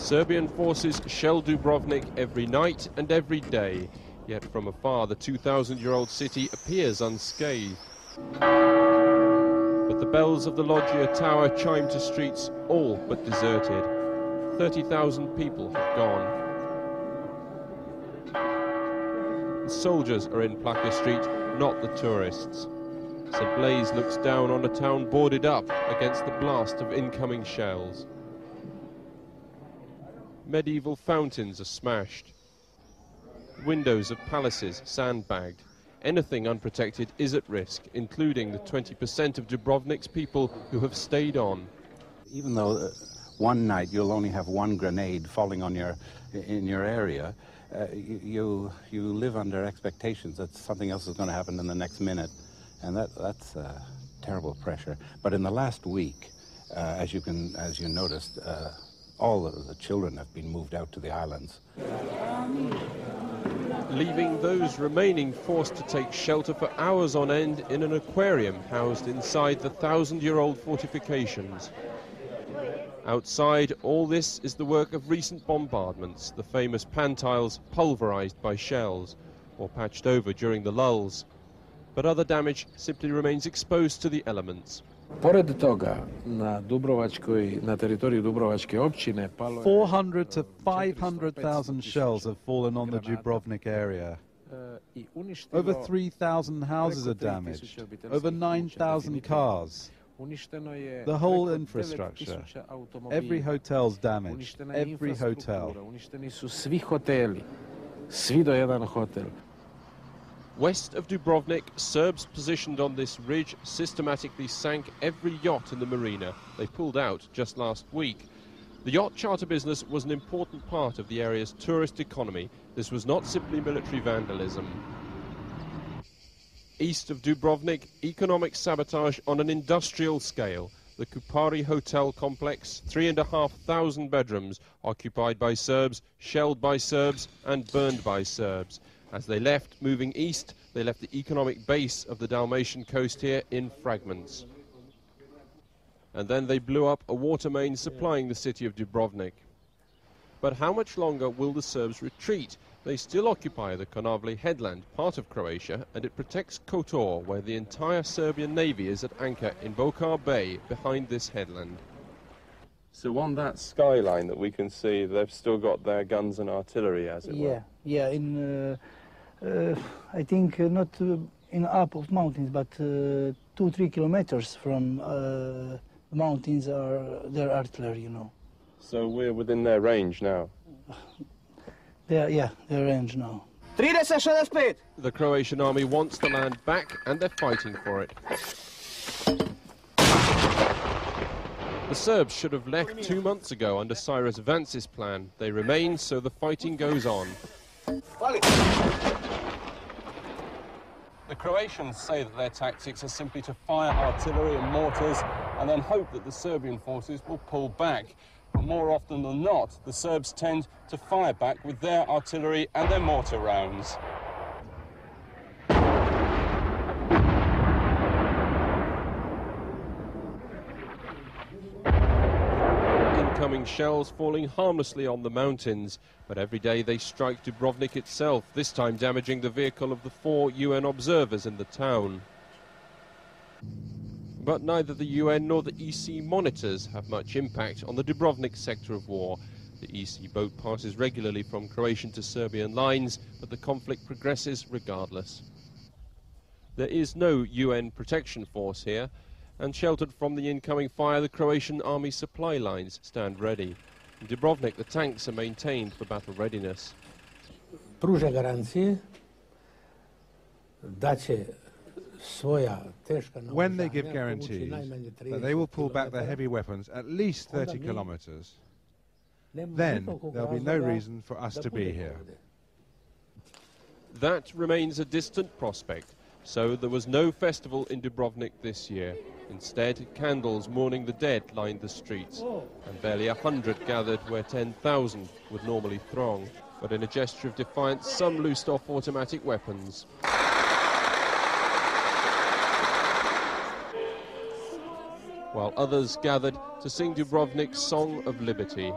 Serbian forces shell Dubrovnik every night and every day, yet from afar the 2,000-year-old city appears unscathed. But the bells of the Loggia Tower chime to streets all but deserted. 30,000 people have gone. The soldiers are in Plaka Street, not the tourists. Sir Blaise looks down on a town boarded up against the blast of incoming shells. Medieval fountains are smashed. Windows of palaces sandbagged. Anything unprotected is at risk, including the 20% of Dubrovnik's people who have stayed on. Even though one night you'll only have one grenade falling on in your area, you live under expectations that something else is going to happen in the next minute, and that's terrible pressure. But in the last week, as you noticed, all of the children have been moved out to the islands, leaving those remaining forced to take shelter for hours on end in an aquarium housed inside the 1,000-year-old fortifications. Outside, all this is the work of recent bombardments, the famous pantiles pulverized by shells or patched over during the lulls. But other damage simply remains exposed to the elements. Pored toga, na teritoriju Dubrovačke općine palo 400 to 500,000 shells have fallen on the Dubrovnik area. Over 3,000 houses are damaged, over 9,000 cars. The whole infrastructure, every hotel's damaged, every hotel. Uništeni su svi hoteli, svi do jedan hotel. West of Dubrovnik, Serbs positioned on this ridge systematically sank every yacht in the marina. They pulled out just last week. The yacht charter business was an important part of the area's tourist economy. This was not simply military vandalism. East of Dubrovnik, economic sabotage on an industrial scale. The Kupari hotel complex, 3,500 bedrooms, occupied by Serbs, shelled by Serbs and burned by Serbs. As they left, moving east, they left the economic base of the Dalmatian coast here in fragments. And then they blew up a water main supplying the city of Dubrovnik. But how much longer will the Serbs retreat? They still occupy the Konavle headland, part of Croatia, and it protects Kotor, where the entire Serbian navy is at anchor in Bokar Bay behind this headland. So on that skyline that we can see, they've still got their guns and artillery, as it were. Yeah, I think not in up of mountains, but 2-3 kilometers from the mountains are their artillery, you know. So we're within their range now? Their range now. 30-65! The Croatian army wants the land back, and they're fighting for it. The Serbs should have left 2 months ago under Cyrus Vance's plan. They remain, so the fighting goes on. The Croatians say that their tactics are simply to fire artillery and mortars and then hope that the Serbian forces will pull back. But more often than not, the Serbs tend to fire back with their artillery and their mortar rounds. Incoming shells falling harmlessly on the mountains, but every day they strike Dubrovnik itself, this time damaging the vehicle of the 4 UN observers in the town. But neither the UN nor the EC monitors have much impact on the Dubrovnik sector of war. The EC boat passes regularly from Croatian to Serbian lines, but the conflict progresses regardless. There is no UN protection force here, and sheltered from the incoming fire, the Croatian army supply lines stand ready. In Dubrovnik, the tanks are maintained for battle readiness. Pruža garancije da će svoja teška naoružanja When they give guarantees that they will pull back their heavy weapons at least 30 kilometers, then there'll be no reason for us to be here. That remains a distant prospect, so there was no festival in Dubrovnik this year. Instead, candles mourning the dead lined the streets, and barely 100 gathered where 10,000 would normally throng. But in a gesture of defiance, some loosed off automatic weapons. While others gathered to sing Dubrovnik's Song of Liberty.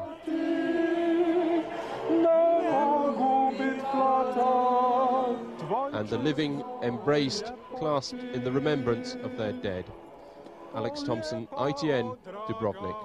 and the living embraced, clasped in the remembrance of their dead. Alex Thompson, ITN, Dubrovnik.